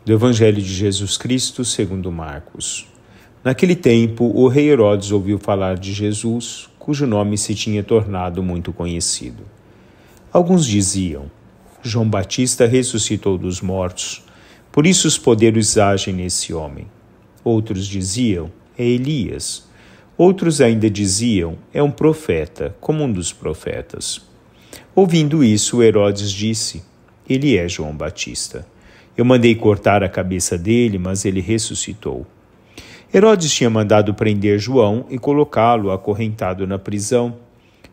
Do Evangelho de Jesus Cristo segundo Marcos. Naquele tempo, o rei Herodes ouviu falar de Jesus, cujo nome se tinha tornado muito conhecido. Alguns diziam: João Batista ressuscitou dos mortos, por isso os poderes agem nesse homem. Outros diziam: é Elias. Outros ainda diziam: é um profeta, como um dos profetas. Ouvindo isso, Herodes disse: ele é João Batista. Eu mandei cortar a cabeça dele, mas ele ressuscitou. Herodes tinha mandado prender João e colocá-lo acorrentado na prisão.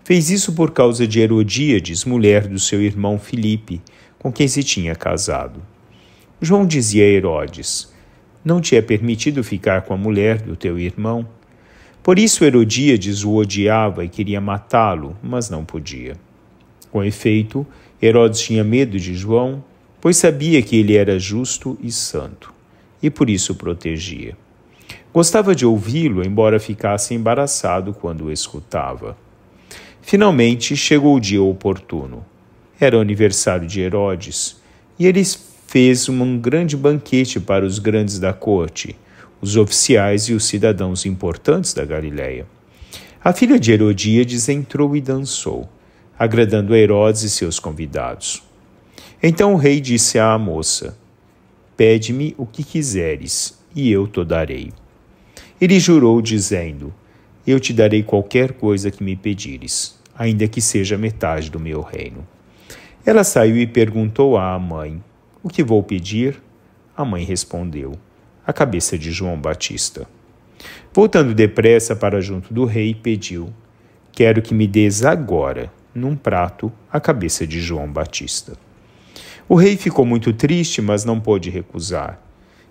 Fez isso por causa de Herodíades, mulher do seu irmão Filipe, com quem se tinha casado. João dizia a Herodes: não te é permitido ficar com a mulher do teu irmão? Por isso Herodíades o odiava e queria matá-lo, mas não podia. Com efeito, Herodes tinha medo de João, pois sabia que ele era justo e santo, e por isso o protegia. Gostava de ouvi-lo, embora ficasse embaraçado quando o escutava. Finalmente chegou o dia oportuno. Era o aniversário de Herodes, e ele fez um grande banquete para os grandes da corte, os oficiais e os cidadãos importantes da Galiléia. A filha de Herodíades entrou e dançou, agradando a Herodes e seus convidados. Então o rei disse à moça: pede-me o que quiseres, e eu te darei. Ele jurou, dizendo: eu te darei qualquer coisa que me pedires, ainda que seja metade do meu reino. Ela saiu e perguntou à mãe: o que vou pedir? A mãe respondeu: a cabeça de João Batista. Voltando depressa para junto do rei, pediu: quero que me des agora, num prato, a cabeça de João Batista. O rei ficou muito triste, mas não pôde recusar.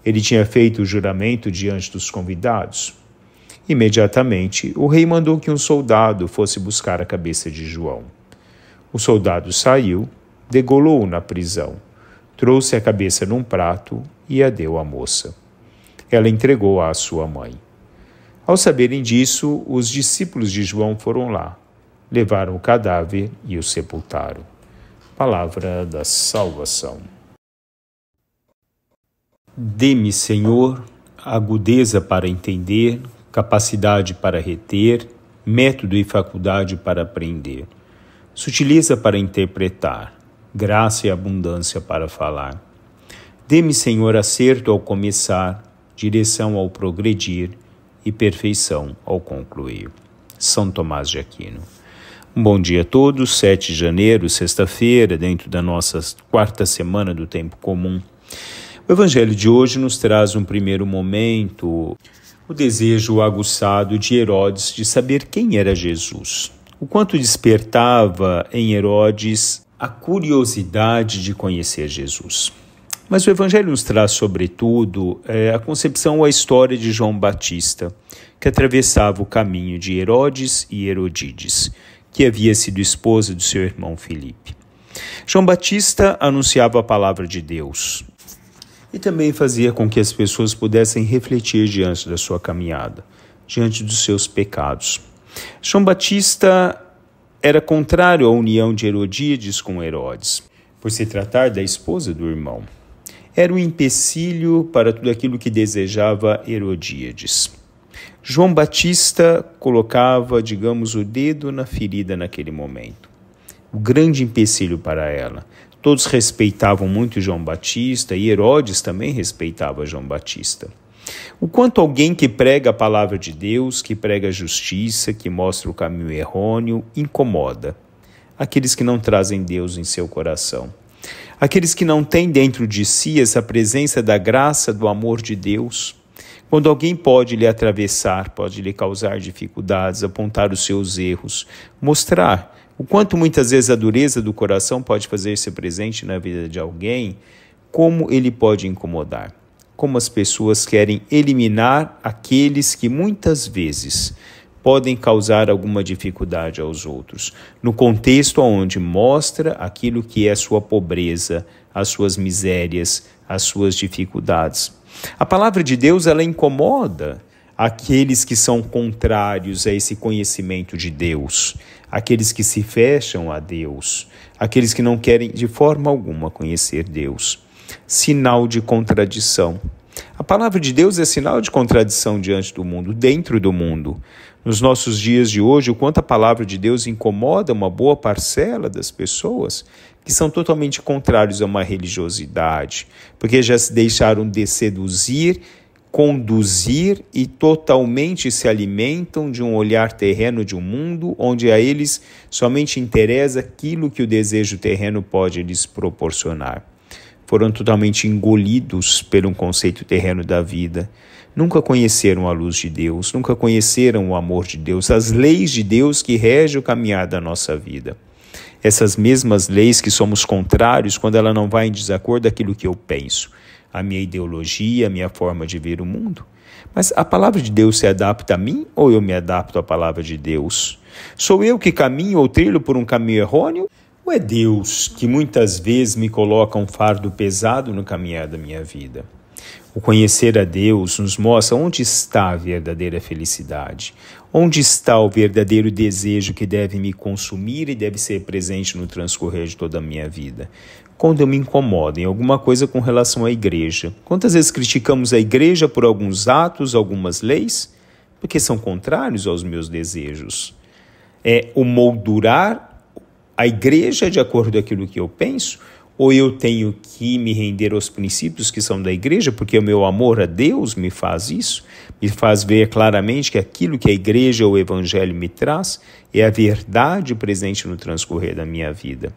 Ele tinha feito o juramento diante dos convidados. Imediatamente, o rei mandou que um soldado fosse buscar a cabeça de João. O soldado saiu, degolou-o na prisão, trouxe a cabeça num prato e a deu à moça. Ela entregou-a à sua mãe. Ao saberem disso, os discípulos de João foram lá, levaram o cadáver e o sepultaram. Palavra da salvação. Dê-me, Senhor, agudeza para entender, capacidade para reter, método e faculdade para aprender, sutileza para interpretar, graça e abundância para falar. Dê-me, Senhor, acerto ao começar, direção ao progredir e perfeição ao concluir. São Tomás de Aquino. Um bom dia a todos, 7 de janeiro, sexta-feira, dentro da nossa quarta semana do tempo comum. O Evangelho de hoje nos traz um primeiro momento, o desejo aguçado de Herodes de saber quem era Jesus. O quanto despertava em Herodes a curiosidade de conhecer Jesus. Mas o Evangelho nos traz, sobretudo, a concepção ou a história de João Batista, que atravessava o caminho de Herodes e Herodíades, que havia sido esposa do seu irmão Filipe. João Batista anunciava a palavra de Deus e também fazia com que as pessoas pudessem refletir diante da sua caminhada, diante dos seus pecados. João Batista era contrário à união de Herodíades com Herodes, por se tratar da esposa do irmão. Era um empecilho para tudo aquilo que desejava Herodíades. João Batista colocava, digamos, o dedo na ferida naquele momento. O grande empecilho para ela. Todos respeitavam muito João Batista e Herodes também respeitava João Batista. O quanto alguém que prega a palavra de Deus, que prega a justiça, que mostra o caminho errôneo, incomoda aqueles que não trazem Deus em seu coração. Aqueles que não têm dentro de si essa presença da graça, do amor de Deus. Quando alguém pode lhe atravessar, pode lhe causar dificuldades, apontar os seus erros, mostrar o quanto muitas vezes a dureza do coração pode fazer-se presente na vida de alguém, como ele pode incomodar. Como as pessoas querem eliminar aqueles que muitas vezes podem causar alguma dificuldade aos outros, no contexto onde mostra aquilo que é sua pobreza, as suas misérias, as suas dificuldades. A palavra de Deus, ela incomoda aqueles que são contrários a esse conhecimento de Deus, aqueles que se fecham a Deus, aqueles que não querem de forma alguma conhecer Deus. sinal de contradição. A palavra de Deus é sinal de contradição diante do mundo, dentro do mundo. Nos nossos dias de hoje, o quanto a palavra de Deus incomoda uma boa parcela das pessoas que são totalmente contrários a uma religiosidade, porque já se deixaram de seduzir, conduzir e totalmente se alimentam de um olhar terreno de um mundo onde a eles somente interessa aquilo que o desejo terreno pode lhes proporcionar. Foram totalmente engolidos por um conceito terreno da vida. Nunca conheceram a luz de Deus, nunca conheceram o amor de Deus, as leis de Deus que regem o caminhar da nossa vida. Essas mesmas leis que somos contrários quando ela não vai em desacordo daquilo que eu penso, a minha ideologia, a minha forma de ver o mundo. Mas a palavra de Deus se adapta a mim ou eu me adapto à palavra de Deus? Sou eu que caminho ou trilho por um caminho errôneo? Ou é Deus que muitas vezes me coloca um fardo pesado no caminhar da minha vida? O conhecer a Deus nos mostra onde está a verdadeira felicidade, onde está o verdadeiro desejo que deve me consumir e deve ser presente no transcorrer de toda a minha vida. Quando eu me incomodo em alguma coisa com relação à igreja, quantas vezes criticamos a igreja por alguns atos, algumas leis, porque são contrários aos meus desejos? É o moldurar a igreja de acordo com aquilo que eu penso? Ou eu tenho que me render aos princípios que são da igreja, porque o meu amor a Deus me faz isso? Me faz ver claramente que aquilo que a igreja ou o evangelho me traz é a verdade presente no transcorrer da minha vida.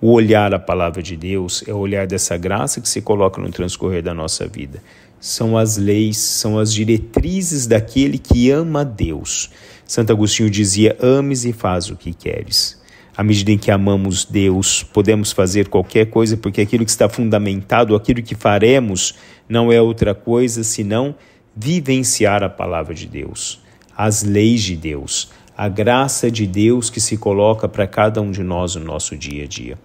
O olhar à palavra de Deus é o olhar dessa graça que se coloca no transcorrer da nossa vida. São as leis, são as diretrizes daquele que ama a Deus. Santo Agostinho dizia: ames e faz o que queres. À medida em que amamos Deus, podemos fazer qualquer coisa, porque aquilo que está fundamentado, aquilo que faremos, não é outra coisa senão vivenciar a palavra de Deus, as leis de Deus, a graça de Deus que se coloca para cada um de nós no nosso dia a dia.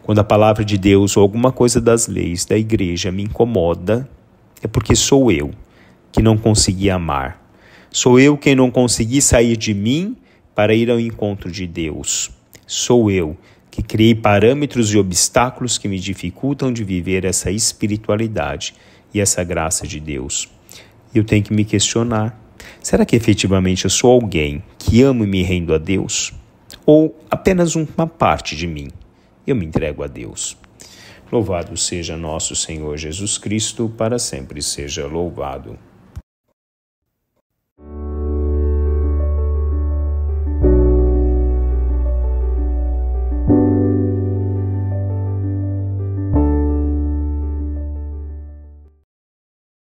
Quando a palavra de Deus ou alguma coisa das leis da igreja me incomoda, é porque sou eu que não consegui amar. Sou eu quem não consegui sair de mim para ir ao encontro de Deus. Sou eu que criei parâmetros e obstáculos que me dificultam de viver essa espiritualidade e essa graça de Deus. Eu tenho que me questionar: será que efetivamente eu sou alguém que amo e me rendo a Deus? Ou apenas uma parte de mim? Eu me entrego a Deus. Louvado seja nosso Senhor Jesus Cristo, para sempre seja louvado.